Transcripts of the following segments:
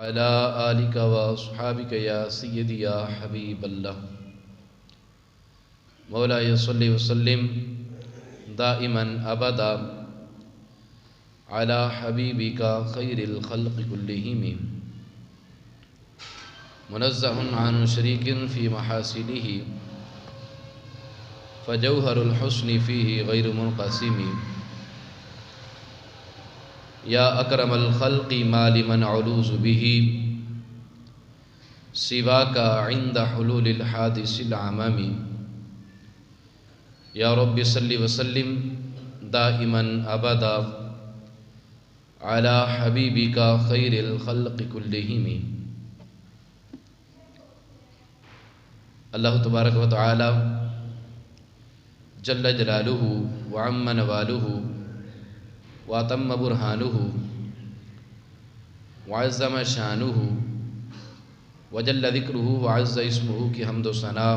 على آلك وأصحابك يا سيدي يا حبيب الله مولاي صل وسلم دائما أبدا على حبيبك خير الخلق كلهم منزه عن شريك في محاسنه فجوهر الحسن فيه غير منقسم یا اکرم الخلق ما لمن علوذ به سواک عند حلول الحادث العمم یا رب صل وسلم دائما ابدا على حبیبک خیر الخلق کلہم۔ اللہ تبارک و تعالی جل جلالہ وعم نوالہ واتم برہانہ وعظم شانہ وجل ذکرہ وعز اسمہ کی حمد و ثنا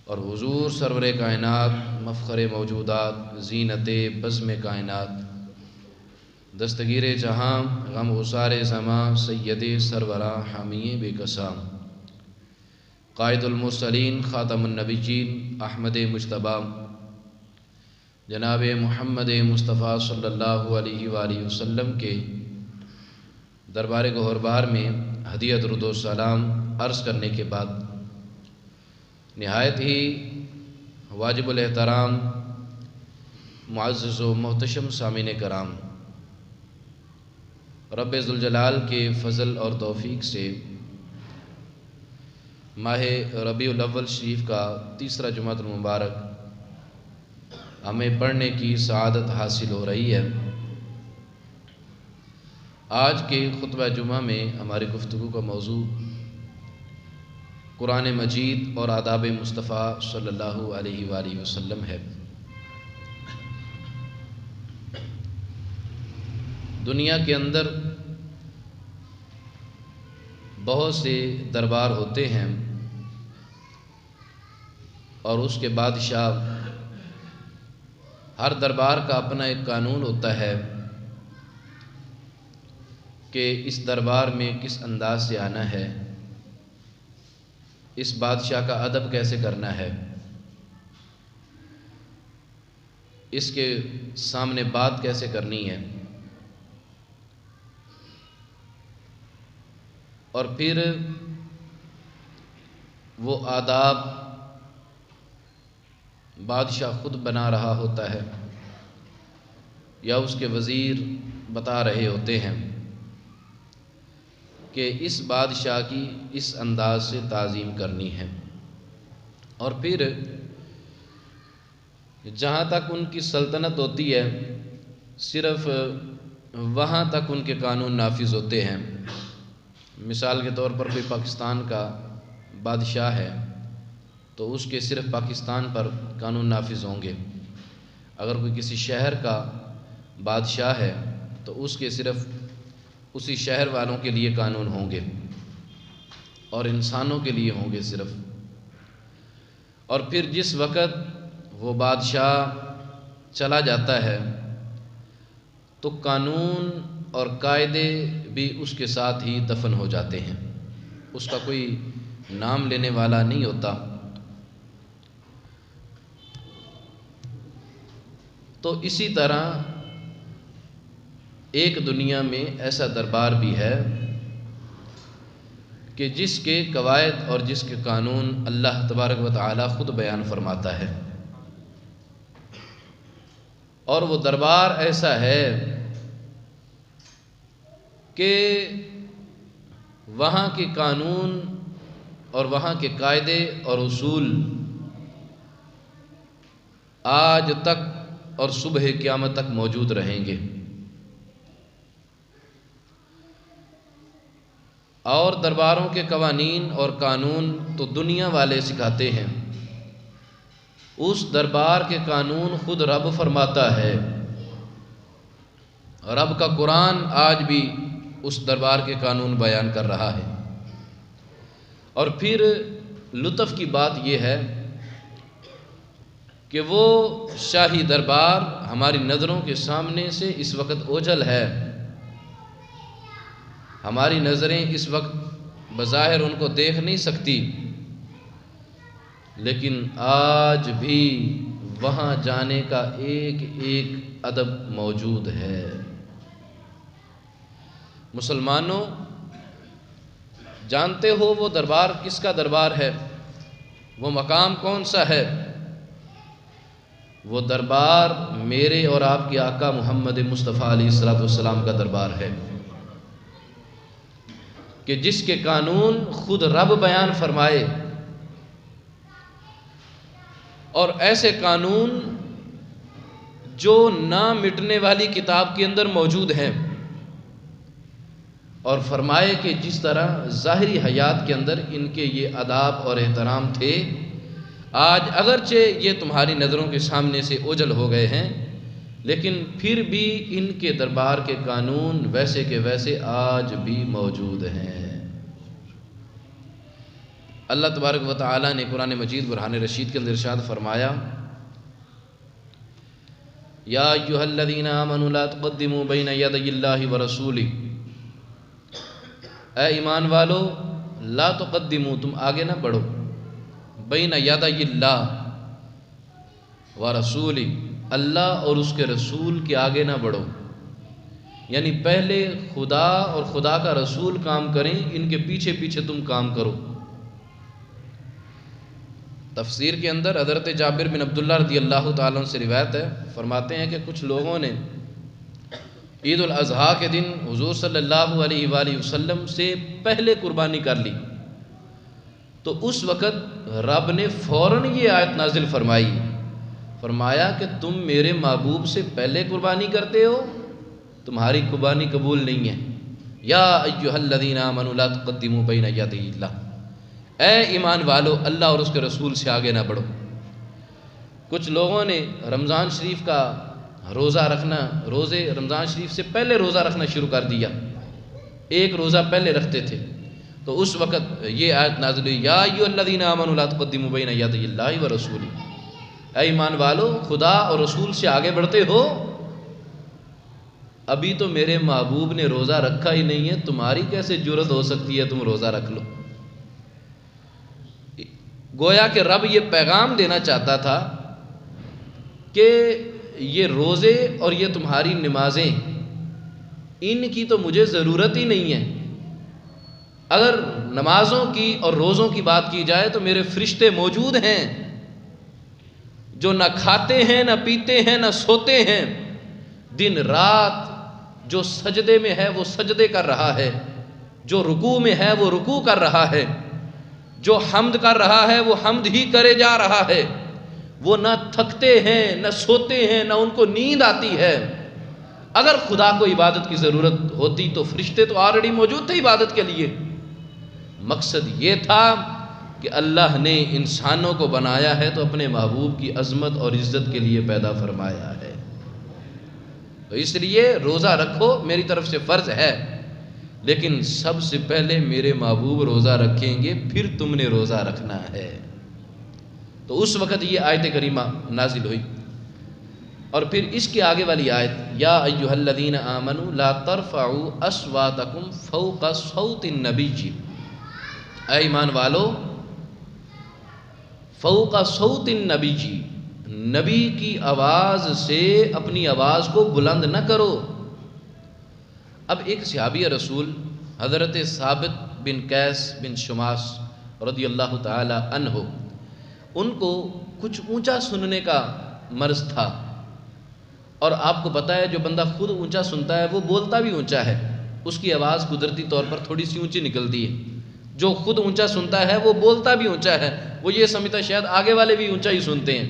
اور حضور سرور کائنات مفخر موجودات زینت بزم کائنات دستگیر جہاں غم غسار زماں سید سرورہ حامی بے قسام قائد المرسلین خاتم النبیین احمد مجتبی جناب محمد مصطفیٰ صلی اللہ علیہ وآلہ وسلم کے دربار گہربار میں ہدیہ درود و سلام عرض کرنے کے بعد نہایت ہی واجب الاحترام معزز و محتشم سامعین کرام، رب ذوالجلال کے فضل اور توفیق سے ماہ ربیع الاول شریف کا تیسرا جمعہ المبارک ہمیں پڑھنے کی سعادت حاصل ہو رہی ہے۔ آج کے خطبہ جمعہ میں ہماری گفتگو کا موضوع قرآن مجید اور آداب مصطفیٰ صلی اللہ علیہ وآلہ وسلم ہے۔ دنیا کے اندر بہت سے دربار ہوتے ہیں اور اس کے بادشاہ، ہر دربار کا اپنا ایک قانون ہوتا ہے کہ اس دربار میں کس انداز سے آنا ہے، اس بادشاہ کا ادب کیسے کرنا ہے، اس کے سامنے بات کیسے کرنی ہے، اور پھر وہ آداب بادشاہ خود بنا رہا ہوتا ہے یا اس کے وزیر بتا رہے ہوتے ہیں کہ اس بادشاہ کی اس انداز سے تعظیم کرنی ہے، اور پھر جہاں تک ان کی سلطنت ہوتی ہے صرف وہاں تک ان کے قانون نافذ ہوتے ہیں۔ مثال کے طور پر کوئی پاکستان کا بادشاہ ہے تو اس کے صرف پاکستان پر قانون نافذ ہوں گے، اگر کوئی کسی شہر کا بادشاہ ہے تو اس کے صرف اسی شہر والوں کے لیے قانون ہوں گے اور انسانوں کے لیے ہوں گے صرف۔ اور پھر جس وقت وہ بادشاہ چلا جاتا ہے تو قانون اور قاعدے بھی اس کے ساتھ ہی دفن ہو جاتے ہیں، اس کا کوئی نام لینے والا نہیں ہوتا۔ تو اسی طرح ایک دنیا میں ایسا دربار بھی ہے کہ جس کے قواعد اور جس کے قانون اللہ تبارک و تعالی خود بیان فرماتا ہے، اور وہ دربار ایسا ہے کہ وہاں کے قانون اور وہاں کے قاعدے اور اصول آج تک اور صبح قیامت تک موجود رہیں گے، اور درباروں کے قوانین اور قانون تو دنیا والے سکھاتے ہیں، اس دربار کے قانون خود رب فرماتا ہے۔ رب کا قرآن آج بھی اس دربار کے قانون بیان کر رہا ہے۔ اور پھر لطف کی بات یہ ہے کہ وہ شاہی دربار ہماری نظروں کے سامنے سے اس وقت اوجھل ہے، ہماری نظریں اس وقت بظاہر ان کو دیکھ نہیں سکتی، لیکن آج بھی وہاں جانے کا ایک ایک ادب موجود ہے۔ مسلمانوں، جانتے ہو وہ دربار کس کا دربار ہے؟ وہ مقام کون سا ہے؟ وہ دربار میرے اور آپ کے آقا محمد مصطفیٰ علیہ السلام کا دربار ہے، کہ جس کے قانون خود رب بیان فرمائے، اور ایسے قانون جو نہ مٹنے والی کتاب کے اندر موجود ہیں، اور فرمائے کہ جس طرح ظاہری حیات کے اندر ان کے یہ آداب اور احترام تھے، آج اگرچہ یہ تمہاری نظروں کے سامنے سے اوجھل ہو گئے ہیں، لیکن پھر بھی ان کے دربار کے قانون ویسے کے ویسے آج بھی موجود ہیں۔ اللہ تبارک و تعالی نے قرآن مجید برہان رشید کے اندر ارشاد فرمایا، یا ایھا الذین آمنوا لا تقدموا بین یدی اللہ ورسولہ، اے ایمان والو، لا تقدموا، تم آگے نہ بڑھو، بین یدی اللہ ورسولہ، اللہ اور اس کے رسول کے آگے نہ بڑھو، یعنی پہلے خدا اور خدا کا رسول کام کریں، ان کے پیچھے پیچھے تم کام کرو۔ تفسیر کے اندر حضرت جابر بن عبداللہ رضی اللہ تعالیٰ عنہ سے روایت ہے، فرماتے ہیں کہ کچھ لوگوں نے عید الاضحیٰ کے دن حضور صلی اللہ علیہ وآلہ وسلم سے پہلے قربانی کر لی، تو اس وقت رب نے فوراً یہ آیت نازل فرمائی، فرمایا کہ تم میرے محبوب سے پہلے قربانی کرتے ہو، تمہاری قربانی قبول نہیں ہے۔ یا ایھا الذین آمنوا لا تقدموا بین یدی اللہ، اے ایمان والو، اللہ اور اس کے رسول سے آگے نہ بڑھو۔ کچھ لوگوں نے رمضان شریف کا روزہ رکھنا، رمضان شریف سے پہلے روزہ رکھنا شروع کر دیا، ایک روزہ پہلے رکھتے تھے، تو اس وقت یہ آیت نازل ہوئی، یا ایھا الذین آمنوا لا تقدموا بین یدی اللہ ورسولہ، اے ایمان والو، خدا اور رسول سے آگے بڑھتے ہو، ابھی تو میرے محبوب نے روزہ رکھا ہی نہیں ہے، تمہاری کیسے جرت ہو سکتی ہے تم روزہ رکھ لو۔ گویا کہ رب یہ پیغام دینا چاہتا تھا کہ یہ روزے اور یہ تمہاری نمازیں، ان کی تو مجھے ضرورت ہی نہیں ہے۔ اگر نمازوں کی اور روزوں کی بات کی جائے تو میرے فرشتے موجود ہیں جو نہ کھاتے ہیں نہ پیتے ہیں نہ سوتے ہیں، دن رات جو سجدے میں ہے وہ سجدے کر رہا ہے، جو رکوع میں ہے وہ رکوع کر رہا ہے، جو حمد کر رہا ہے وہ حمد ہی کرے جا رہا ہے، وہ نہ تھکتے ہیں نہ سوتے ہیں نہ ان کو نیند آتی ہے۔ اگر خدا کو عبادت کی ضرورت ہوتی تو فرشتے تو آلریڈی موجود تھے عبادت کے لیے۔ مقصد یہ تھا کہ اللہ نے انسانوں کو بنایا ہے تو اپنے محبوب کی عظمت اور عزت کے لیے پیدا فرمایا ہے، تو اس لیے روزہ رکھو، میری طرف سے فرض ہے، لیکن سب سے پہلے میرے محبوب روزہ رکھیں گے، پھر تم نے روزہ رکھنا ہے۔ تو اس وقت یہ آیت کریمہ نازل ہوئی، اور پھر اس کے آگے والی آیت، یا ایھا الذین آمنوا لا ترفعوا اصواتکم فوق صوت النبی، اے ایمان والو، فوق صوت النبی، نبی کی آواز سے اپنی آواز کو بلند نہ کرو۔ اب ایک صحابی رسول حضرت ثابت بن قیس بن شماس رضی اللہ تعالی عنہ، ان کو کچھ اونچا سننے کا مرض تھا، اور آپ کو پتہ ہے جو بندہ خود اونچا سنتا ہے وہ بولتا بھی اونچا ہے، اس کی آواز قدرتی طور پر تھوڑی سی اونچی نکلتی ہے۔ جو خود اونچا سنتا ہے وہ بولتا بھی اونچا ہے، وہ یہ سمجھتا ہے شاید آگے والے بھی اونچا ہی سنتے ہیں۔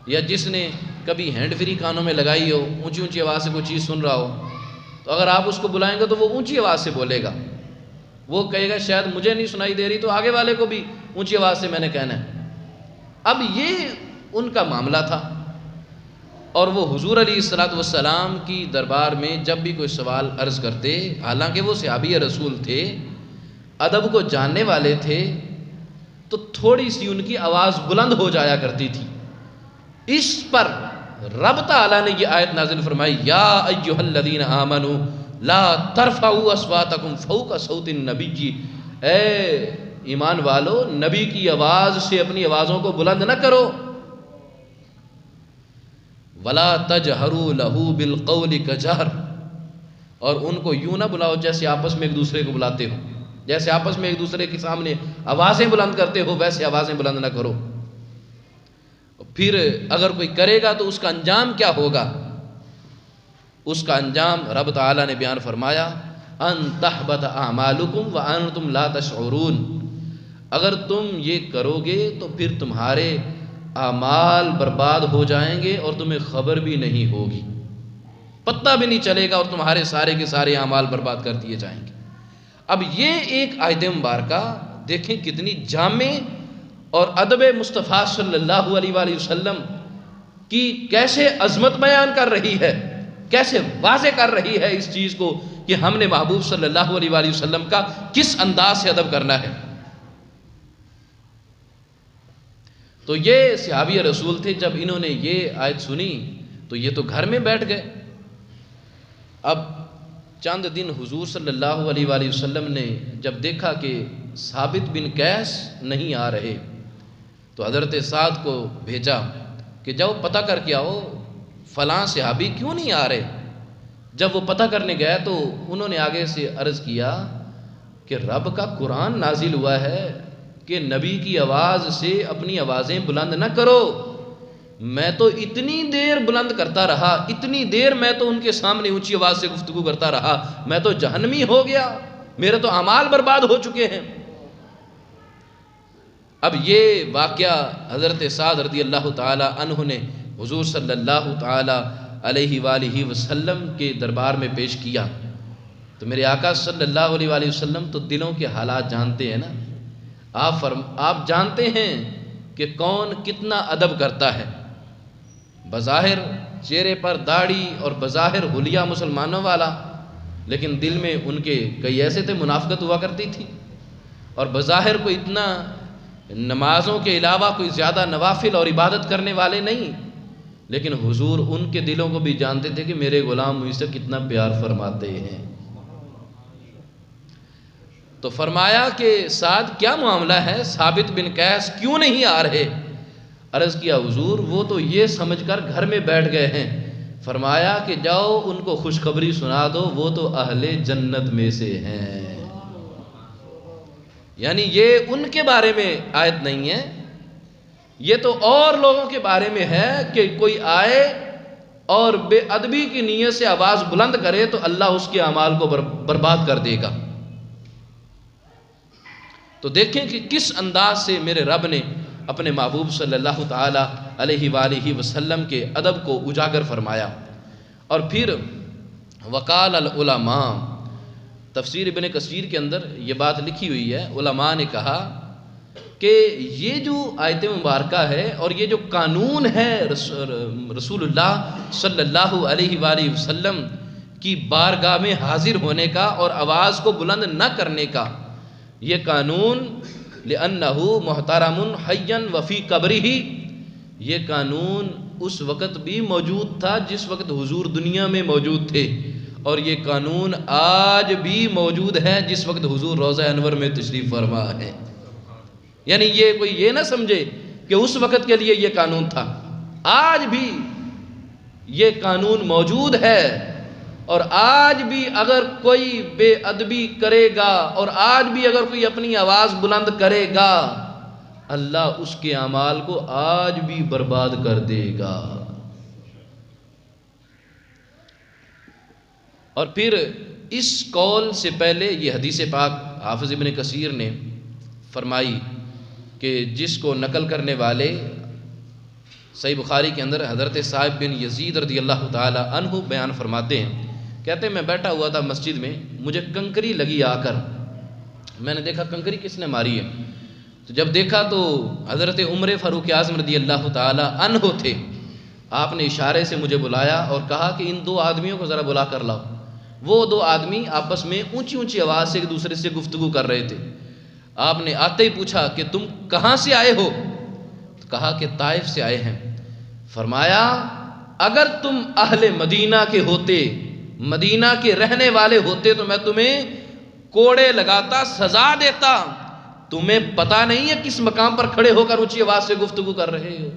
یا جس نے کبھی ہینڈ فری کانوں میں لگائی ہو، اونچی اونچی آواز سے کوئی چیز سن رہا ہو، تو اگر آپ اس کو بلائیں گے تو وہ اونچی آواز سے بولے گا، وہ کہے گا شاید مجھے نہیں سنائی دے رہی تو آگے والے کو بھی اونچی آواز سے میں نے کہنا ہے۔ اب یہ ان کا معاملہ تھا، اور وہ حضور علیہ السلام کی دربار میں جب بھی کوئی سوال عرض کرتے، حالانکہ وہ صحابی رسول تھے، ادب کو جاننے والے تھے، تو تھوڑی سی ان کی آواز بلند ہو جایا کرتی تھی۔ اس پر رب تعالیٰ نے یہ آیت نازل فرمائی، یا ایھا الذین آمنوا لا ترفعوا اصواتکم فوق صوت النبی، اے ایمان والو نبی کی آواز سے اپنی آوازوں کو بلند نہ کرو. ولا تجہروا لہ بالقول کجہر، اور ان کو یوں نہ بلاؤ جیسے آپس میں ایک دوسرے کو بلاتے ہو، جیسے آپس میں ایک دوسرے کے سامنے آوازیں بلند کرتے ہو ویسے آوازیں بلند نہ کرو. پھر اگر کوئی کرے گا تو اس کا انجام کیا ہوگا؟ اس کا انجام رب تعالیٰ نے بیان فرمایا، ان تحبط اعمالکم وانتم لا تشعرون، اگر تم یہ کرو گے تو پھر تمہارے اعمال برباد ہو جائیں گے اور تمہیں خبر بھی نہیں ہوگی، پتہ بھی نہیں چلے گا، اور تمہارے سارے کے سارے اعمال برباد کر دیے جائیں گے. اب یہ ایک آیت مبارکہ دیکھیں کتنی جامع اور ادب مصطفیٰ صلی اللہ علیہ وآلہ وسلم کی کیسے عظمت بیان کر رہی ہے، کیسے واضح کر رہی ہے اس چیز کو کہ ہم نے محبوب صلی اللہ علیہ وآلہ وسلم کا کس انداز سے ادب کرنا ہے. تو یہ صحابی رسول تھے، جب انہوں نے یہ آیت سنی تو یہ تو گھر میں بیٹھ گئے. اب چند دن حضور صلی اللہ علیہ وآلہ وسلم نے جب دیکھا کہ ثابت بن قیس نہیں آ رہے تو حضرت سعد کو بھیجا کہ جاؤ پتہ کر کے آؤ فلاں صحابی کیوں نہیں آ رہے. جب وہ پتہ کرنے گئے تو انہوں نے آگے سے عرض کیا کہ رب کا قرآن نازل ہوا ہے کہ نبی کی آواز سے اپنی آوازیں بلند نہ کرو. میں تو اتنی دیر بلند کرتا رہا، اتنی دیر میں تو ان کے سامنے اونچی آواز سے گفتگو کرتا رہا، میں تو جہنمی ہو گیا، میرے تو اعمال برباد ہو چکے ہیں. اب یہ واقعہ حضرت سعد رضی اللہ تعالی عنہ نے حضور صلی اللہ تعالی علیہ وآلہ وسلم کے دربار میں پیش کیا. تو میرے آقا صلی اللہ علیہ وآلہ وسلم تو دلوں کے حالات جانتے ہیں نا. آپ جانتے ہیں کہ کون کتنا ادب کرتا ہے. بظاہر چہرے پر داڑھی اور بظاہر حلیہ مسلمانوں والا، لیکن دل میں ان کے کئی ایسے تھے منافقت ہوا کرتی تھی، اور بظاہر کوئی اتنا نمازوں کے علاوہ کوئی زیادہ نوافل اور عبادت کرنے والے نہیں، لیکن حضور ان کے دلوں کو بھی جانتے تھے کہ میرے غلام مجھ سے کتنا پیار فرماتے ہیں. تو فرمایا کہ سعد کیا معاملہ ہے، ثابت بن قیس کیوں نہیں آ رہے؟ عرض کیا حضور وہ تو یہ سمجھ کر گھر میں بیٹھ گئے ہیں. فرمایا کہ جاؤ ان کو خوشخبری سنا دو، وہ تو اہل جنت میں سے ہیں. یعنی یہ ان کے بارے میں آیت نہیں ہے، یہ تو اور لوگوں کے بارے میں ہے کہ کوئی آئے اور بے ادبی کی نیت سے آواز بلند کرے تو اللہ اس کے اعمال کو برباد کر دے گا. تو دیکھیں کہ کس انداز سے میرے رب نے اپنے محبوب صلی اللہ تعالی علیہ وآلہ وسلم کے ادب کو اجاگر فرمایا. اور پھر وقال العلماء، تفسیر ابن کثیر کے اندر یہ بات لکھی ہوئی ہے، علماء نے کہا کہ یہ جو آیت مبارکہ ہے اور یہ جو قانون ہے رسول اللہ صلی اللہ علیہ وآلہ وسلم کی بارگاہ میں حاضر ہونے کا اور آواز کو بلند نہ کرنے کا، یہ قانون لأنہو محترم حیا وفی قبرہ، یہ قانون اس وقت بھی موجود تھا جس وقت حضور دنیا میں موجود تھے، اور یہ قانون آج بھی موجود ہے جس وقت حضور روضہ انور میں تشریف فرما ہے. یعنی یہ کوئی یہ نہ سمجھے کہ اس وقت کے لیے یہ قانون تھا، آج بھی یہ قانون موجود ہے. اور آج بھی اگر کوئی بے ادبی کرے گا اور آج بھی اگر کوئی اپنی آواز بلند کرے گا، اللہ اس کے اعمال کو آج بھی برباد کر دے گا. اور پھر اس قول سے پہلے یہ حدیث پاک حافظ ابن کثیر نے فرمائی کہ جس کو نقل کرنے والے صحیح بخاری کے اندر حضرت صاحب بن یزید رضی اللہ تعالی عنہ بیان فرماتے ہیں، کہتے ہیں میں بیٹھا ہوا تھا مسجد میں، مجھے کنکری لگی آ کر، میں نے دیکھا کنکری کس نے ماری ہے. تو جب دیکھا تو حضرت عمر فاروق اعظم رضی اللہ تعالی عنہ تھے. آپ نے اشارے سے مجھے بلایا اور کہا کہ ان دو آدمیوں کو ذرا بلا کر لاؤ. وہ دو آدمی آپس میں اونچی اونچی آواز سے ایک دوسرے سے گفتگو کر رہے تھے. آپ نے آتے ہی پوچھا کہ تم کہاں سے آئے ہو؟ تو کہا کہ طائف سے آئے ہیں. فرمایا اگر تم اہل مدینہ کے ہوتے، مدینہ کے رہنے والے ہوتے تو میں تمہیں کوڑے لگاتا، سزا دیتا، تمہیں پتہ نہیں ہے کس مقام پر کھڑے ہو کر اونچی آواز سے گفتگو کر رہے ہو،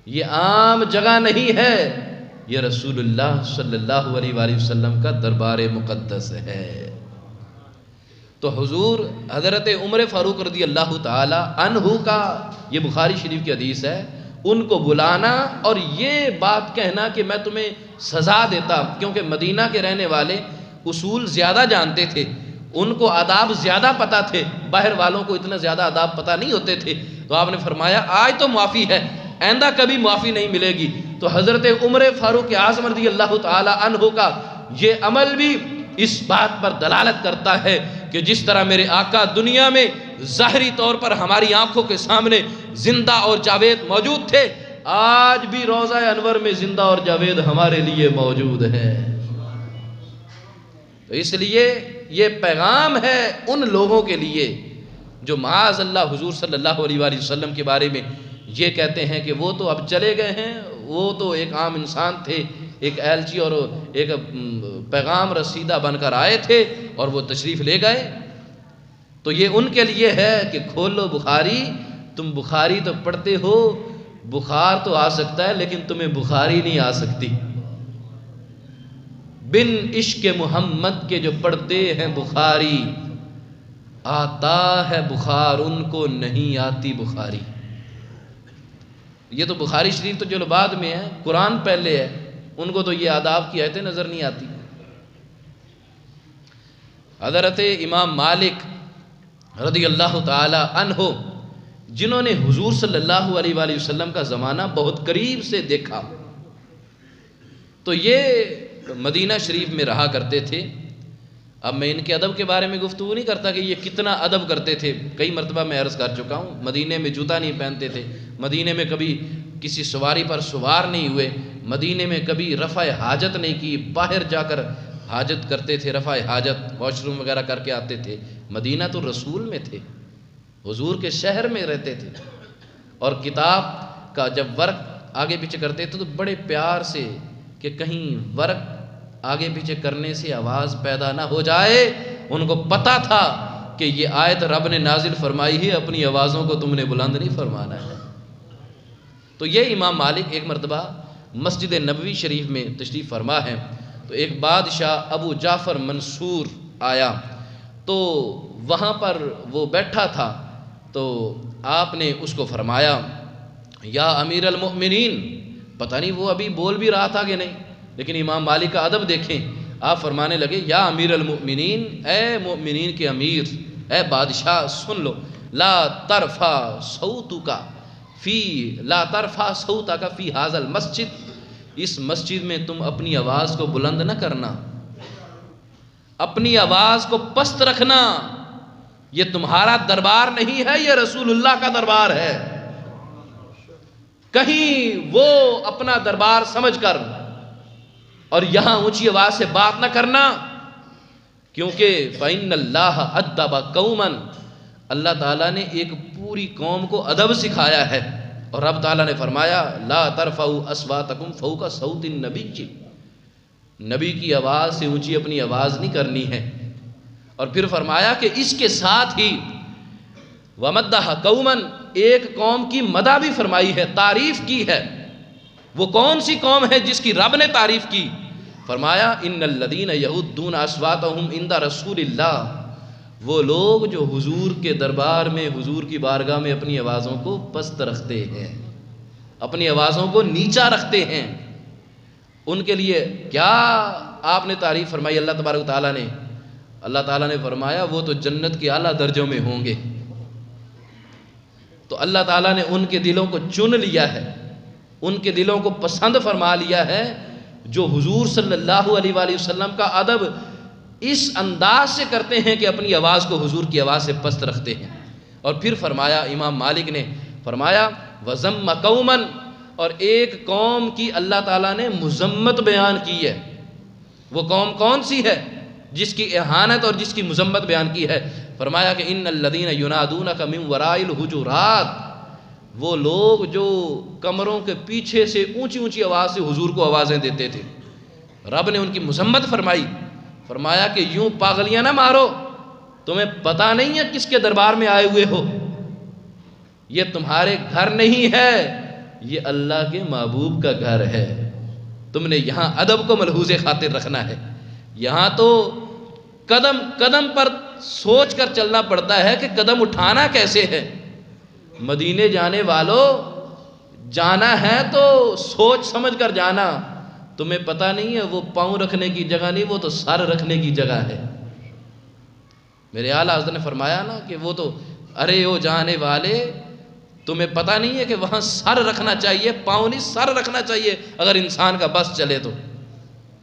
یہ عام جگہ نہیں ہے، یہ رسول اللہ صلی اللہ علیہ وآلہ وسلم کا دربار مقدس ہے۔ تو حضور حضرت عمر فاروق رضی اللہ تعالی عنہ کا، یہ بخاری شریف کی حدیث ہے، ان کو بلانا اور یہ بات کہنا کہ میں تمہیں سزا دیتا، کیونکہ مدینہ کے رہنے والے اصول زیادہ جانتے تھے، ان کو آداب زیادہ پتہ تھے، باہر والوں کو اتنا زیادہ آداب پتہ نہیں ہوتے تھے، تو آپ نے فرمایا آج تو معافی ہے، آئندہ کبھی معافی نہیں ملے گی۔ تو حضرت عمر فاروق اعظم رضی اللہ تعالی عنہ کا یہ عمل بھی اس بات پر دلالت کرتا ہے کہ جس طرح میرے آقا دنیا میں ظاہری طور پر ہماری آنکھوں کے سامنے زندہ اور جاوید موجود تھے، آج بھی روضہ انور میں زندہ اور جاوید ہمارے لیے موجود ہے۔ تو اس لیے یہ پیغام ہے ان لوگوں کے لیے جو معاذ اللہ حضور صلی اللہ علیہ وآلہ وسلم کے بارے میں یہ کہتے ہیں کہ وہ تو اب چلے گئے ہیں، وہ تو ایک عام انسان تھے، ایک ایلچی اور ایک پیغام رسیدہ بن کر آئے تھے اور وہ تشریف لے گئے۔ تو یہ ان کے لیے ہے کہ کھولو بخاری، تم بخاری تو پڑھتے ہو، بخار تو آ سکتا ہے لیکن تمہیں بخاری نہیں آ سکتی۔ بن عشق محمد کے جو پڑھتے ہیں بخاری، آتا ہے بخار ان کو نہیں آتی بخاری۔ یہ تو بخاری شریف تو جو بعد میں ہے، قرآن پہلے ہے، ان کو تو یہ آداب کی آیتیں نظر نہیں آتی۔ حضرت امام مالک رضی اللہ تعالی عنہ جنہوں نے حضور صلی اللہ علیہ وآلہ وسلم کا زمانہ بہت قریب سے دیکھا، تو یہ مدینہ شریف میں رہا کرتے تھے۔ اب میں ان کے ادب کے بارے میں گفتگو نہیں کرتا کہ یہ کتنا ادب کرتے تھے، کئی مرتبہ میں عرض کر چکا ہوں، مدینے میں جوتا نہیں پہنتے تھے، مدینے میں کبھی کسی سواری پر سوار نہیں ہوئے، مدینے میں کبھی رفع حاجت نہیں کی، باہر جا کر حاجت کرتے تھے، رفع حاجت واش روم وغیرہ کر کے آتے تھے۔ مدینہ تو رسول میں تھے، حضور کے شہر میں رہتے تھے، اور کتاب کا جب ورق آگے پیچھے کرتے تھے تو بڑے پیار سے کہ کہیں ورق آگے پیچھے کرنے سے آواز پیدا نہ ہو جائے، ان کو پتا تھا کہ یہ آیت رب نے نازل فرمائی ہے، اپنی آوازوں کو تم نے بلند نہیں فرمانا ہے۔ تو یہ امام مالک ایک مرتبہ مسجد نبوی شریف میں تشریف فرما ہے، تو ایک بادشاہ ابو جعفر منصور آیا، تو وہاں پر وہ بیٹھا تھا، تو آپ نے اس کو فرمایا یا امیر المؤمنین، پتہ نہیں وہ ابھی بول بھی رہا تھا کہ نہیں، لیکن امام مالک کا ادب دیکھیں، آپ فرمانے لگے یا امیر المؤمنین، اے مؤمنین کے امیر، اے بادشاہ سن لو، لا ترفع صوتک فی ھذا المسجد، اس مسجد میں تم اپنی آواز کو بلند نہ کرنا، اپنی آواز کو پست رکھنا، یہ تمہارا دربار نہیں ہے، یہ رسول اللہ کا دربار ہے، کہیں وہ اپنا دربار سمجھ کر اور یہاں اونچی آواز سے بات نہ کرنا، کیونکہ فَإِنَّ اللَّهَ أَدَّبَ قَوْمًا، اللہ تعالیٰ نے ایک پوری قوم کو ادب سکھایا ہے، اور رب تعالیٰ نے فرمایا لا ترفعوا اصواتکم فوق صوت النبی، نبی کی آواز سے اونچی اپنی آواز نہیں کرنی ہے، اور پھر فرمایا کہ اس کے ساتھ ہی وَمَدَّحَ قَوْمًا، ایک قوم کی مدح بھی فرمائی ہے، تعریف کی ہے۔ وہ کون سی قوم ہے جس کی رب نے تعریف کی؟ فرمایا ان الذین یغضون اصواتهم عند رسول اللہ، وہ لوگ جو حضور کے دربار میں، حضور کی بارگاہ میں اپنی آوازوں کو پست رکھتے ہیں، اپنی آوازوں کو نیچا رکھتے ہیں، ان کے لیے کیا آپ نے تعریف فرمائی اللہ تبارک و تعالیٰ نے؟ اللہ تعالیٰ نے فرمایا وہ تو جنت کے اعلیٰ درجوں میں ہوں گے۔ تو اللہ تعالیٰ نے ان کے دلوں کو چن لیا ہے، ان کے دلوں کو پسند فرما لیا ہے جو حضور صلی اللہ علیہ وآلہ وسلم کا ادب اس انداز سے کرتے ہیں کہ اپنی آواز کو حضور کی آواز سے پست رکھتے ہیں۔ اور پھر فرمایا امام مالک نے فرمایا وَذَمَّ قَوْمًا، اور ایک قوم کی اللہ تعالیٰ نے مذمت بیان کی ہے، وہ قوم کون سی ہے جس کی اہانت اور جس کی مذمت بیان کی ہے؟ فرمایا کہ ان الذین ینادونک من وراء الحجرات، وہ لوگ جو کمروں کے پیچھے سے اونچی اونچی آواز سے حضور کو آوازیں دیتے تھے، رب نے ان کی مذمت فرمائی، فرمایا کہ یوں پاگلیاں نہ مارو، تمہیں پتہ نہیں ہے کس کے دربار میں آئے ہوئے ہو، یہ تمہارے گھر نہیں ہے، یہ اللہ کے محبوب کا گھر ہے، تم نے یہاں ادب کو ملحوظ خاطر رکھنا ہے۔ یہاں تو قدم قدم پر سوچ کر چلنا پڑتا ہے کہ قدم اٹھانا کیسے ہے۔ مدینے جانے والوں، جانا ہے تو سوچ سمجھ کر جانا، تمہیں پتہ نہیں ہے وہ پاؤں رکھنے کی جگہ نہیں، وہ تو سر رکھنے کی جگہ ہے۔ میرے اعلیٰ حضرت نے فرمایا نا کہ وہ تو ارے او جانے والے، تمہیں پتہ نہیں ہے کہ وہاں سر رکھنا چاہیے، پاؤں نہیں سر رکھنا چاہیے اگر انسان کا بس چلے تو۔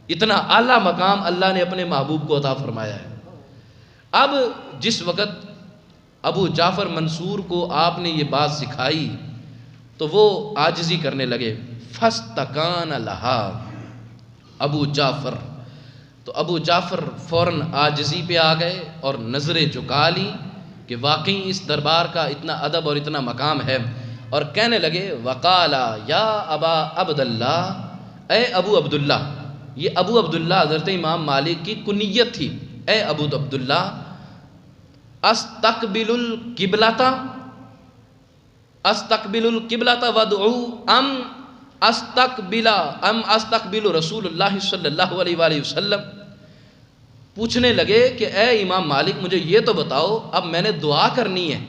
اتنا اعلیٰ مقام اللہ نے اپنے محبوب کو عطا فرمایا ہے۔ اب جس وقت ابو جعفر منصور کو آپ نے یہ بات سکھائی تو وہ عاجزی کرنے لگے، فَاسْتَكَانَ لَهَا، ابو جعفر، تو ابو جعفر فوراً عاجزی پہ آ گئے اور نظریں جھکا لی کہ واقعی اس دربار کا اتنا ادب اور اتنا مقام ہے، اور کہنے لگے وَقَالَ یا ابا عبداللہ، اے ابو عبداللہ۔ یہ ابو عبداللہ حضرت امام مالک کی کنیت تھی، اے ابو عبداللہ، استقبل القبلۃ وادعو ام استقبل رسول اللہ صلی اللہ علیہ وآلہ وسلم۔ پوچھنے لگے کہ اے امام مالک مجھے یہ تو بتاؤ، اب میں نے دعا کرنی ہے،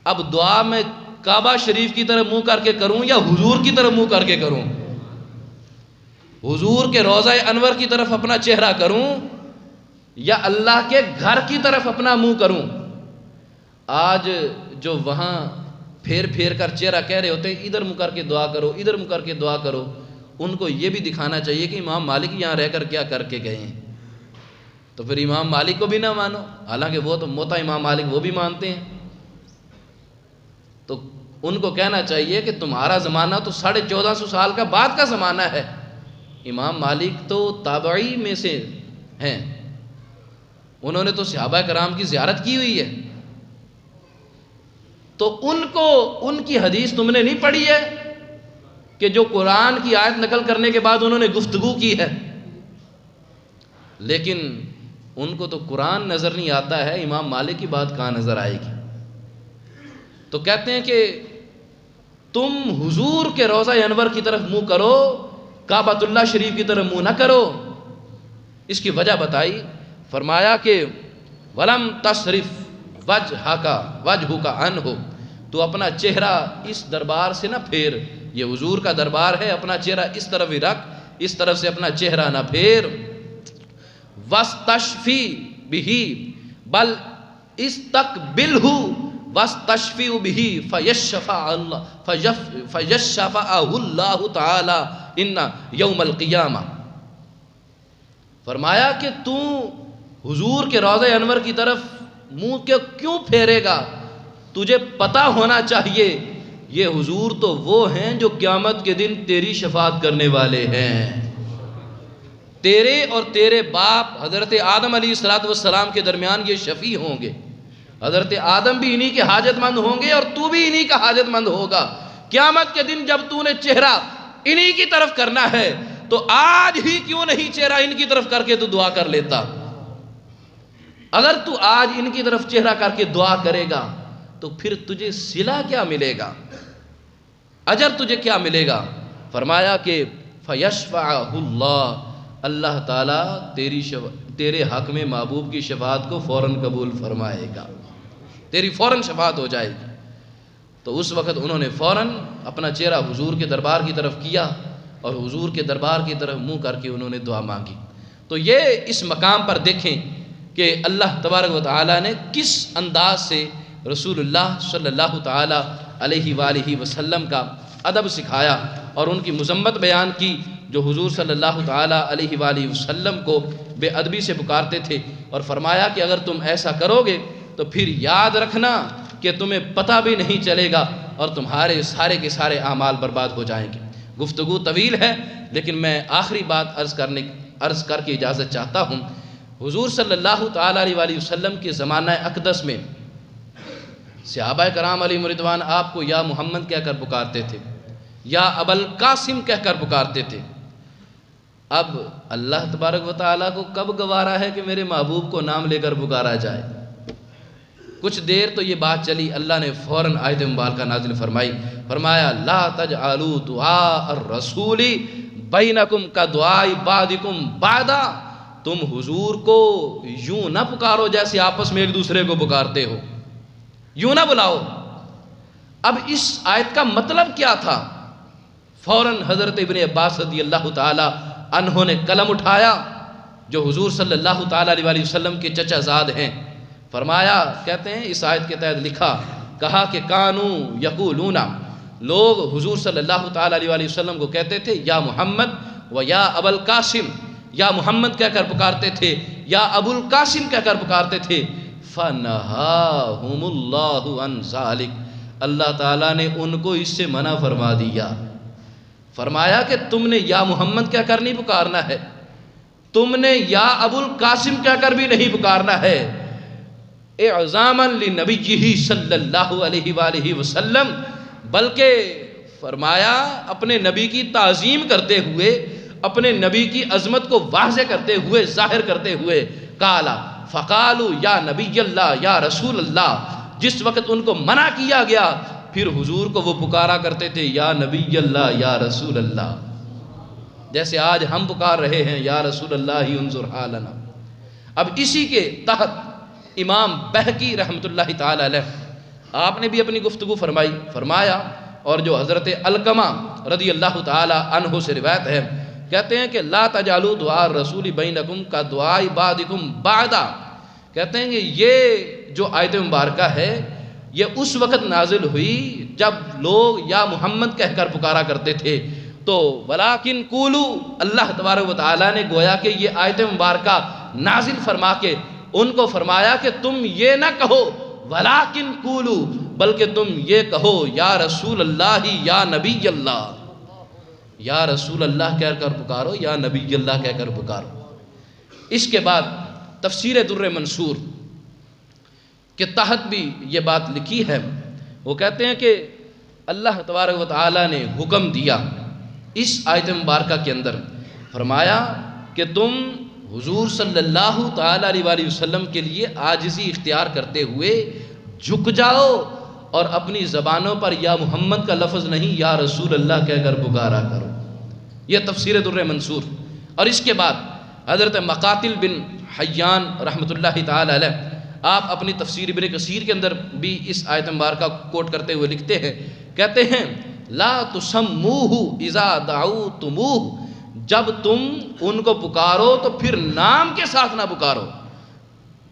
اب دعا میں کعبہ شریف کی طرف منہ کر کے کروں یا حضور کی طرف منہ کر کے کروں؟ حضور کے روضہ انور کی طرف اپنا چہرہ کروں یا اللہ کے گھر کی طرف اپنا منہ کروں؟ آج جو وہاں پھیر پھیر کر چہرہ کہہ رہے ہوتے ہیں ادھر منہ کر کے دعا کرو، ادھر منہ کر کے دعا کرو، ان کو یہ بھی دکھانا چاہیے کہ امام مالک یہاں رہ کر کیا کر کے گئے ہیں، تو پھر امام مالک کو بھی نہ مانو، حالانکہ وہ تو موتا امام مالک وہ بھی مانتے ہیں۔ تو ان کو کہنا چاہیے کہ تمہارا زمانہ تو 1450 سال کا بعد کا زمانہ ہے، امام مالک تو تابعی میں سے ہیں، انہوں نے تو صحابہ کرام کی زیارت کی ہوئی ہے، تو ان کی حدیث تم نے نہیں پڑھی ہے کہ جو قرآن کی آیت نقل کرنے کے بعد انہوں نے گفتگو کی ہے؟ لیکن ان کو تو قرآن نظر نہیں آتا ہے، امام مالک کی بات کہاں نظر آئے گی؟ تو کہتے ہیں کہ تم حضور کے روضہ انور کی طرف منہ کرو، کعبۃ اللہ شریف کی طرف منہ نہ کرو۔ اس کی وجہ بتائی، فرمایا کہ وَلَمْ تَصْرِفْ وَجْهُكَ عَنْهُ، تو اپنا چہرہ اس دربار سے نہ پھیر، یہ حضور کا دربار ہے، اپنا چہرہ اس طرف ہی رکھ، اس طرف سے اپنا چہرہ نہ پھیر۔ وَاسْتَشْفِي بِهِ بَلْ اسْتَقْبِلْهُ وَاسْتَشْفِي بِهِ فَيَشَّفَعَهُ اللَّهُ تَعَالَى إِنَّ يَوْمَ الْقِيَامَةِ۔ فرمایا کہ تو حضور کے روضہ انور کی طرف منہ کے کیوں پھیرے گا؟ تجھے پتہ ہونا چاہیے یہ حضور تو وہ ہیں جو قیامت کے دن تیری شفاعت کرنے والے ہیں، تیرے اور تیرے باپ حضرت آدم علیہ السلام کے درمیان یہ شفیع ہوں گے۔ حضرت آدم بھی انہی کے حاجت مند ہوں گے اور تو بھی انہی کا حاجت مند ہوگا۔ قیامت کے دن جب تو نے چہرہ انہی کی طرف کرنا ہے تو آج ہی کیوں نہیں چہرہ ان کی طرف کر کے تو دعا کر لیتا؟ اگر تو آج ان کی طرف چہرہ کر کے دعا کرے گا تو پھر تجھے صلہ کیا ملے گا، اجر تجھے کیا ملے گا؟ فرمایا کہ فَيَشْفَعَهُ اللَّهُ، اللہ تعالیٰ تیرے حق میں محبوب کی شفاعت کو فوراً قبول فرمائے گا، تیری فوراً شفاعت ہو جائے گی۔ تو اس وقت انہوں نے فوراً اپنا چہرہ حضور کے دربار کی طرف کیا اور حضور کے دربار کی طرف منہ کر کے انہوں نے دعا مانگی۔ تو یہ اس مقام پر دیکھیں کہ اللہ تبارک و تعالیٰ نے کس انداز سے رسول اللہ صلی اللہ تعالیٰ علیہ وآلہ وسلم کا ادب سکھایا اور ان کی مذمت بیان کی، جو حضور صلی اللہ تعالیٰ علیہ وآلہ وسلم کو بے ادبی سے پکارتے تھے، اور فرمایا کہ اگر تم ایسا کرو گے تو پھر یاد رکھنا کہ تمہیں پتہ بھی نہیں چلے گا اور تمہارے سارے کے سارے اعمال برباد ہو جائیں گے۔ گفتگو طویل ہے لیکن میں آخری بات عرض کر کے اجازت چاہتا ہوں۔ حضور صلی اللہ تعالیٰ علیہ وآلہ وسلم کے زمانہ اقدس میں صحابہ کرام علیہ رضوان آپ کو یا محمد کہہ کر پکارتے تھے، یا ابوالقاسم کہہ کر پکارتے تھے، اب اللہ تبارک و تعالیٰ کو کب گوارا ہے کہ میرے محبوب کو نام لے کر پکارا جائے؟ کچھ دیر تو یہ بات چلی، اللہ نے فوراً آیت مبارکہ نازل فرمائی، فرمایا لا تجعلوا دعاء الرسول بینکم کدعاء بعضکم بعضا، تم حضور کو یوں نہ پکارو جیسے آپس میں ایک دوسرے کو پکارتے ہو، یوں نہ بلاؤ۔ اب اس آیت کا مطلب کیا تھا؟ فوراً حضرت ابن عباس رضی اللہ تعالی عنہ نے قلم اٹھایا، جو حضور صلی اللہ تعالی علیہ وسلم کے چچا زاد ہیں، فرمایا، کہتے ہیں اس آیت کے تحت لکھا، کہا کہ کانو یقولون، لوگ حضور صلی اللہ تعالی علیہ وسلم کو کہتے تھے یا محمد و یا ابو القاسم، یا محمد کہہ کر پکارتے تھے یا ابو القاسم کہہ کر پکارتے تھے۔ فنہاہم اللہ عن ذالک، اللہ تعالیٰ نے ان کو اس سے منع فرما دیا، فرمایا کہ تم نے یا محمد کہہ کر نہیں پکارنا ہے، تم نے یا ابو القاسم کہہ کر بھی نہیں پکارنا ہے، اعظاما لنبیہ صلی اللہ علیہ وآلہ وسلم، بلکہ فرمایا اپنے نبی کی تعظیم کرتے ہوئے، اپنے نبی کی عظمت کو واضح کرتے ہوئے، ظاہر کرتے ہوئے، قالا فقالوا یا نبی اللہ یا رسول اللہ، جس وقت ان کو منع کیا گیا پھر حضور کو وہ پکارا کرتے تھے یا نبی اللہ یا رسول اللہ، جیسے آج ہم پکار رہے ہیں یا رسول اللہ انظر حالنا۔ اب اسی کے تحت امام بہقی رحمۃ اللہ تعالی علیہ آپ نے بھی اپنی گفتگو فرمائی، فرمایا، اور جو حضرت علقمہ رضی اللہ تعالی عنہ سے روایت ہے، کہتے ہیں کہ لا تجعلوا دعاء الرسول بینکم کدعاء بعضکم بعضا، کہتے ہیں کہ یہ جو آیت مبارکہ ہے یہ اس وقت نازل ہوئی جب لوگ یا محمد کہہ کر پکارا کرتے تھے، تو ولیکن قولوا، اللہ تبارک و تعالیٰ نے گویا کہ یہ آیت مبارکہ نازل فرما کے ان کو فرمایا کہ تم یہ نہ کہو ولیکن قولوا، بلکہ تم یہ کہو یا رسول اللہ یا نبی اللہ، یا رسول اللہ کہہ کر پکارو، یا نبی اللہ کہہ کر پکارو۔ اس کے بعد تفسیر در منصور کے تحت بھی یہ بات لکھی ہے، وہ کہتے ہیں کہ اللہ تبارک و تعالیٰ نے حکم دیا اس آیت مبارکہ کے اندر، فرمایا کہ تم حضور صلی اللہ تعالیٰ علیہ وسلم کے لیے عاجزی اختیار کرتے ہوئے جھک جاؤ اور اپنی زبانوں پر یا محمد کا لفظ نہیں یا رسول اللہ کہہ کر پکارا کرو۔ یہ تفسیر در منصور۔ اور اس کے بعد حضرت مقاتل بن حیان رحمۃ اللہ تعالی علیہ آپ اپنی تفسیر ابن کثیر کے اندر بھی اس آیت مبارکہ کوٹ کرتے ہوئے لکھتے ہیں، کہتے ہیں لا تسموہ اذا دعوتموہ، جب تم ان کو پکارو تو پھر نام کے ساتھ نہ پکارو،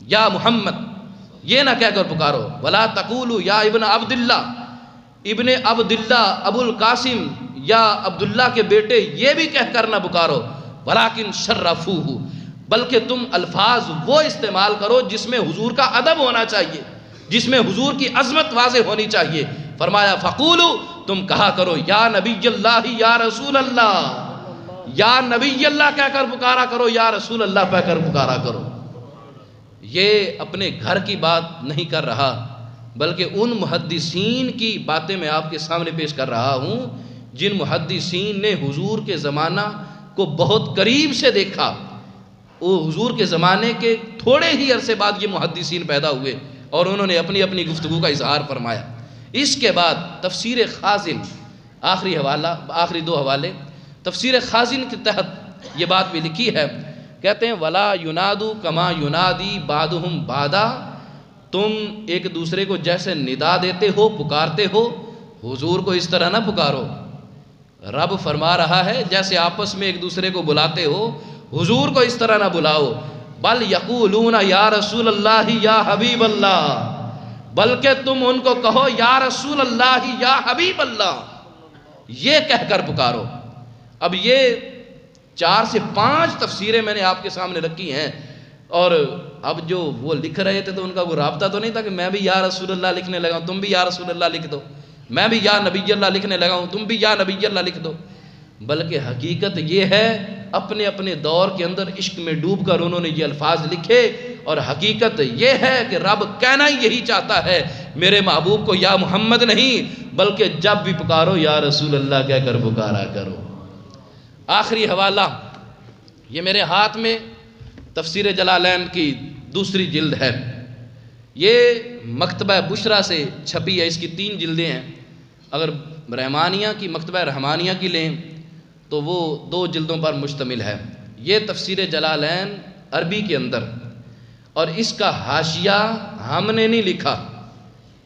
یا محمد یہ نہ کہہ کر پکارو، ولا تقولوا یا ابن عبداللہ، ابن عبداللہ ابو القاسم یا عبداللہ کے بیٹے یہ بھی کہہ کر نہ پکارو، ولیکن شرفوہ، بلکہ تم الفاظ وہ استعمال کرو جس میں حضور کا ادب ہونا چاہیے، جس میں حضور کی عظمت واضح ہونی چاہیے۔ فرمایا فقولوا، تم کہا کرو یا نبی اللہ یا رسول اللہ، یا نبی اللہ کہہ کر پکارا کرو، یا رسول اللہ کہہ کر پکارا کرو۔ یہ اپنے گھر کی بات نہیں کر رہا، بلکہ ان محدثین کی باتیں میں آپ کے سامنے پیش کر رہا ہوں جن محدثین نے حضور کے زمانہ کو بہت قریب سے دیکھا۔ وہ حضور کے زمانے کے تھوڑے ہی عرصے بعد یہ محدثین پیدا ہوئے اور انہوں نے اپنی اپنی گفتگو کا اظہار فرمایا۔ اس کے بعد تفسیر خازن، آخری دو حوالے تفسیر خازن کے تحت یہ بات بھی لکھی ہے، کہتے ہیں ولا ینادو کما ینادی بعضہم بعضا، تم ایک دوسرے کو جیسے ندا دیتے ہو، پکارتے ہو، حضور کو اس طرح نہ پکارو۔ رب فرما رہا ہے جیسے آپس میں ایک دوسرے کو بلاتے ہو، حضور کو اس طرح نہ بلاؤ۔ بل یقولون یا رسول اللہ یا حبیب اللہ، بلکہ تم ان کو کہو یا رسول اللہ یا حبیب اللہ، یہ کہہ کر پکارو۔ اب یہ 4 سے 5 تفسیریں میں نے آپ کے سامنے رکھی ہیں، اور اب جو وہ لکھ رہے تھے تو ان کا کوئی رابطہ تو نہیں تھا کہ میں بھی یا رسول اللہ لکھنے لگا ہوں، تم بھی یا رسول اللہ لکھ دو، میں بھی یا نبی اللہ لکھنے لگا ہوں، تم بھی یا نبی اللہ لکھ دو، بلکہ حقیقت یہ ہے اپنے اپنے دور کے اندر عشق میں ڈوب کر انہوں نے یہ الفاظ لکھے، اور حقیقت یہ ہے کہ رب کہنا یہی چاہتا ہے، میرے محبوب کو یا محمد نہیں بلکہ جب بھی پکارو یا رسول اللہ کہہ کر پکارا کرو۔ آخری حوالہ یہ میرے ہاتھ میں تفسیر جلالین کی دوسری جلد ہے، یہ مکتبہ بشرا سے چھپی ہے، اس کی 3 جلدیں ہیں۔ اگر رحمانیہ کی مکتبہ رحمانیہ کی لیں تو وہ 2 جلدوں پر مشتمل ہے۔ یہ تفسیر جلالین عربی کے اندر، اور اس کا حاشیہ ہم نے نہیں لکھا،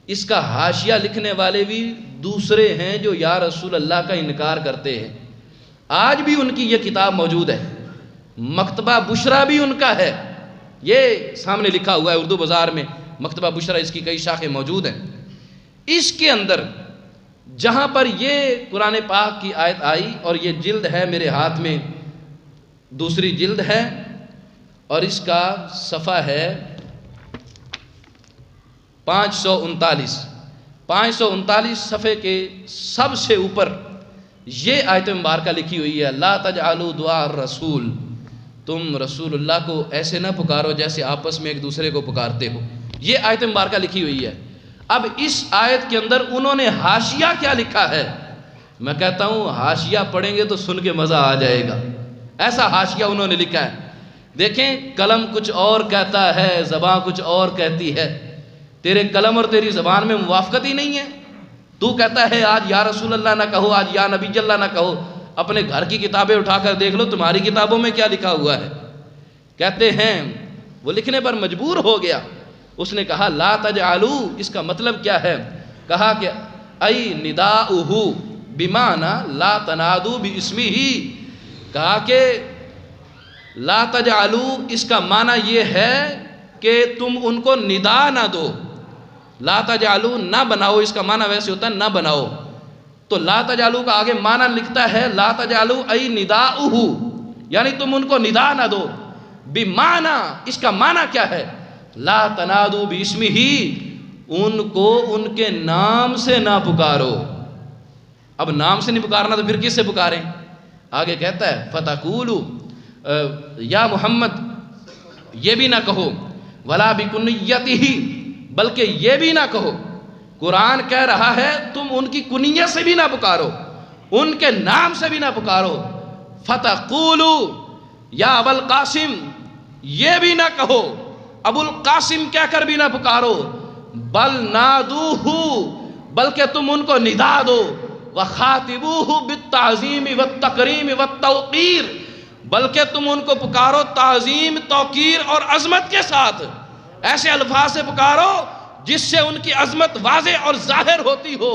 اس کا حاشیہ لکھنے والے بھی دوسرے ہیں جو یا رسول اللہ کا انکار کرتے ہیں۔ آج بھی ان کی یہ کتاب موجود ہے، مکتبہ بشرا بھی ان کا ہے، یہ سامنے لکھا ہوا ہے اردو بازار میں، مکتبہ بشرا، اس کی کئی شاخیں موجود ہیں۔ اس کے اندر جہاں پر یہ قرآن پاک کی آیت آئی، اور یہ جلد ہے میرے ہاتھ میں، دوسری جلد ہے، اور اس کا صفحہ ہے 539 صفحے کے سب سے اوپر یہ آیت مبارکہ لکھی ہوئی ہے، لا تجعلوا دعاء الرسول، تم رسول اللہ کو ایسے نہ پکارو جیسے آپس میں ایک دوسرے کو پکارتے ہو، یہ آیت مبارکہ لکھی ہوئی ہے۔ اب اس آیت کے اندر انہوں نے حاشیہ کیا لکھا ہے، میں کہتا ہوں حاشیہ پڑھیں گے تو سن کے مزہ آ جائے گا، ایسا حاشیہ انہوں نے لکھا ہے۔ دیکھیں، قلم کچھ اور کہتا ہے، زبان کچھ اور کہتی ہے، تیرے قلم اور تیری زبان میں موافقت ہی نہیں ہے۔ تو کہتا ہے آج یا رسول اللہ نہ کہو، آج یا نبی اللہ نہ کہو، اپنے گھر کی کتابیں اٹھا کر دیکھ لو، تمہاری کتابوں میں کیا لکھا ہوا ہے۔ کہتے ہیں وہ لکھنے پر مجبور ہو گیا، اس نے کہا لا تجعلوا، اس کا مطلب کیا ہے؟ کہا کہ ای نداؤہ بمعنی لا تنادوا باسمہ، کہا کہ لا تجعلوا اس کا معنی یہ ہے کہ تم ان کو ندا نہ دو، لا تجعلوا نہ بناؤ، اس کا معنی ویسے ہوتا ہے نہ بناؤ، تو لا تجعلوا کا آگے معنی لکھتا ہے لا تجعلوا ای نداؤہ، یعنی تم ان کو ندا نہ دو، بمعنی اس کا معنی کیا ہے؟ لا تنادوا باسمہ، ان کو ان کے نام سے نہ پکارو۔ اب نام سے نہیں پکارنا تو پھر کس سے پکاریں؟ آگے کہتا ہے فتقولوا یا محمد، یہ بھی نہ کہو، ولا بکنیتہ، بلکہ یہ بھی نہ کہو، قرآن کہہ رہا ہے تم ان کی کنیت سے بھی نہ پکارو، ان کے نام سے بھی نہ پکارو۔ فتقولوا یا ابو القاسم، یہ بھی نہ کہو، ابو القاسم کہہ کر بھی نہ پکارو، بل نادوہ، بلکہ تم ان کو ندا دو، وخاطبوہ بالتعظیم والتکریم والتوقیر، بلکہ تم ان کو پکارو تعظیم، توقیر اور عظمت کے ساتھ، ایسے الفاظ سے پکارو جس سے ان کی عظمت واضح اور ظاہر ہوتی ہو۔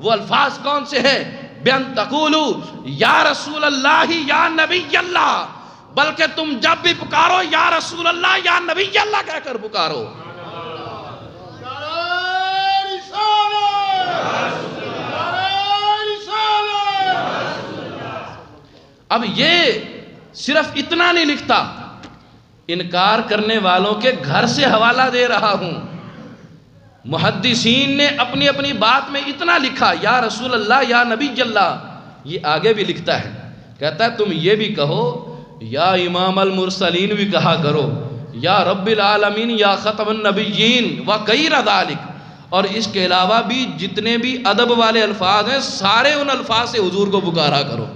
وہ الفاظ کون سے ہیں؟ بِأَن تَقُولُوا یا رسول اللہ یا نبی اللہ، بلکہ تم جب بھی پکارو یا رسول اللہ یا نبی اللہ کہہ کر پکارو۔ اب یہ صرف اتنا نہیں لکھتا، انکار کرنے والوں کے گھر سے حوالہ دے رہا ہوں۔ محدثین نے اپنی اپنی بات میں اتنا لکھا، یا رسول اللہ یا نبی اللہ، یہ آگے بھی لکھتا ہے، کہتا ہے تم یہ بھی کہو، یا امام المرسلین بھی کہا کرو، یا رب العالمین، یا ختم النبیین وغیرہ ذالک، اور اس کے علاوہ بھی جتنے بھی ادب والے الفاظ ہیں سارے ان الفاظ سے حضور کو پکارا کرو،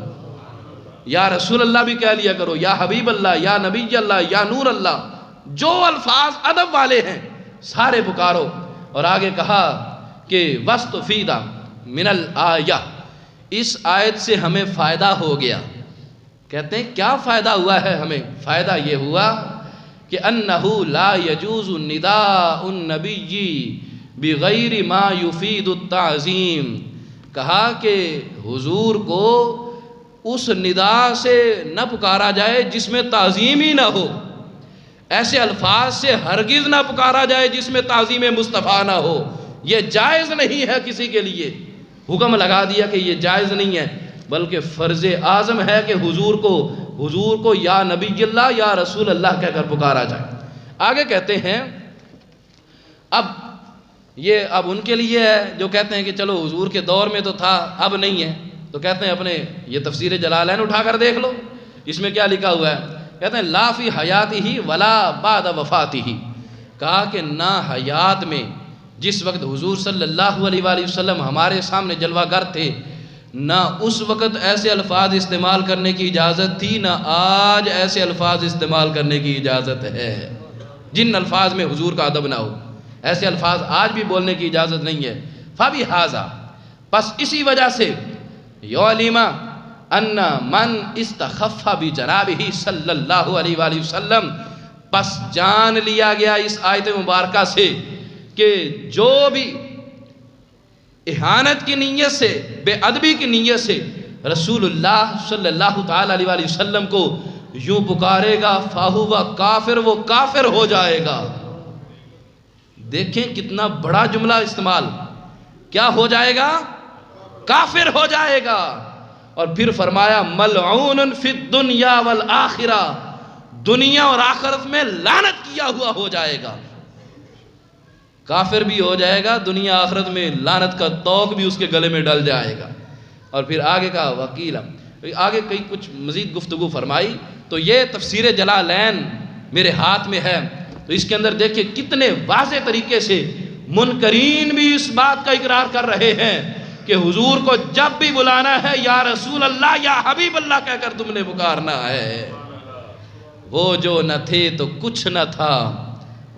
یا رسول اللہ بھی کہہ لیا کرو، یا حبیب اللہ، یا نبی اللہ، یا نور اللہ، جو الفاظ ادب والے ہیں سارے پکارو۔ اور آگے کہا کہ وَاسْتُفِیدَ مِنَ الْآیَةِ، اس آیت سے ہمیں فائدہ ہو گیا۔ کہتے ہیں کیا فائدہ ہوا ہے ہمیں؟ فائدہ یہ ہوا کہ أَنَّهُ لَا يَجُوزُ نِدَاءُ النَّبِيِّ بِغَيْرِ مَا يُفِيدُ التَّعْظِيمِ، کہا کہ حضور کو اس ندا سے نہ پکارا جائے جس میں تعظیم ہی نہ ہو، ایسے الفاظ سے ہرگز نہ پکارا جائے جس میں تعظیم مصطفیٰ نہ ہو، یہ جائز نہیں ہے کسی کے لیے۔ حکم لگا دیا کہ یہ جائز نہیں ہے، بلکہ فرض اعظم ہے کہ حضور کو یا نبی اللہ یا رسول اللہ کہہ کر پکارا جائے۔ آگے کہتے ہیں اب ان کے لیے ہے جو کہتے ہیں کہ چلو حضور کے دور میں تو تھا اب نہیں ہے، تو کہتے ہیں اپنے یہ تفسیر جلالین اٹھا کر دیکھ لو، اس میں کیا لکھا ہوا ہے؟ کہتے ہیں لا فی حیاتہ ولا بعد وفاتہ، کہا کہ نہ حیات میں جس وقت حضور صلی اللہ علیہ وآلہ وسلم ہمارے سامنے جلوہ گر تھے، نہ اس وقت ایسے الفاظ استعمال کرنے کی اجازت تھی، نہ آج ایسے الفاظ استعمال کرنے کی اجازت ہے جن الفاظ میں حضور کا ادب نہ ہو۔ ایسے الفاظ آج بھی بولنے کی اجازت نہیں ہے۔ فَبِهَذَا، پس اسی وجہ سے یعلم ان من استخف بجنابہ صلی اللہ علیہ وآلہ وسلم، پس جان لیا گیا اس آیت مبارکہ سے کہ جو بھی اہانت کی نیت سے، بے ادبی کی نیت سے رسول اللہ صلی اللہ تعالیٰ علیہ وآلہ وسلم کو یوں پکارے گا فَهُوَ کافر، وہ کافر ہو جائے گا۔ دیکھیں کتنا بڑا جملہ استعمال، کیا ہو جائے گا؟ کافر ہو جائے گا۔ اور پھر فرمایا ملعون فی الدنیا والآخرہ، دنیا اور آخرت میں لعنت کیا ہوا ہو جائے گا۔ کافر بھی ہو جائے گا، دنیا آخرت میں لعنت کا طوق بھی اس کے گلے میں ڈل جائے گا۔ اور پھر آگے کا وکیلا، آگے کئی کچھ مزید گفتگو فرمائی، تو یہ تفسیر جلالین میرے ہاتھ میں ہے، تو اس کے اندر دیکھیں کتنے واضح طریقے سے منکرین بھی اس بات کا اقرار کر رہے ہیں کہ حضور کو جب بھی بلانا ہے یا رسول اللہ یا حبیب اللہ کہہ کر تم نے پکارنا ہے۔ وہ جو نہ تھے تو کچھ نہ تھا،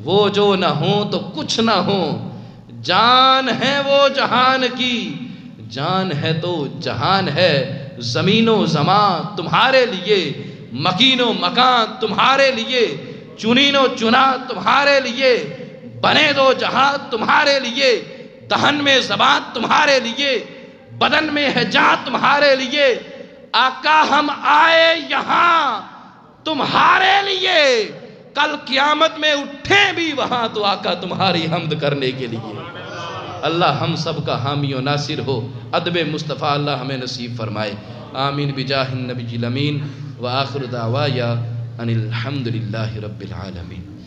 وہ جو نہ ہوں تو کچھ نہ ہوں، جان ہے وہ جہان کی، جان ہے تو جہان ہے، زمین و زمان تمہارے لیے، مکین و مکان تمہارے لیے، چنین و چنا تمہارے لیے، بنے دو جہاں تمہارے لیے، دہن میں زبان تمہارے لیے، بدن میں ہے جان تمہارے لیے، آقا ہم آئے یہاں تمہارے لیے، کل قیامت میں اٹھیں بھی وہاں تو آقا تمہاری حمد کرنے کے لیے۔ اللہ ہم سب کا حامی و ناصر ہو، ادب مصطفیٰ اللہ ہمیں نصیب فرمائے، آمین بجاہ النبی الامین، وآخر دعوایا ان الحمدللہ رب العالمین۔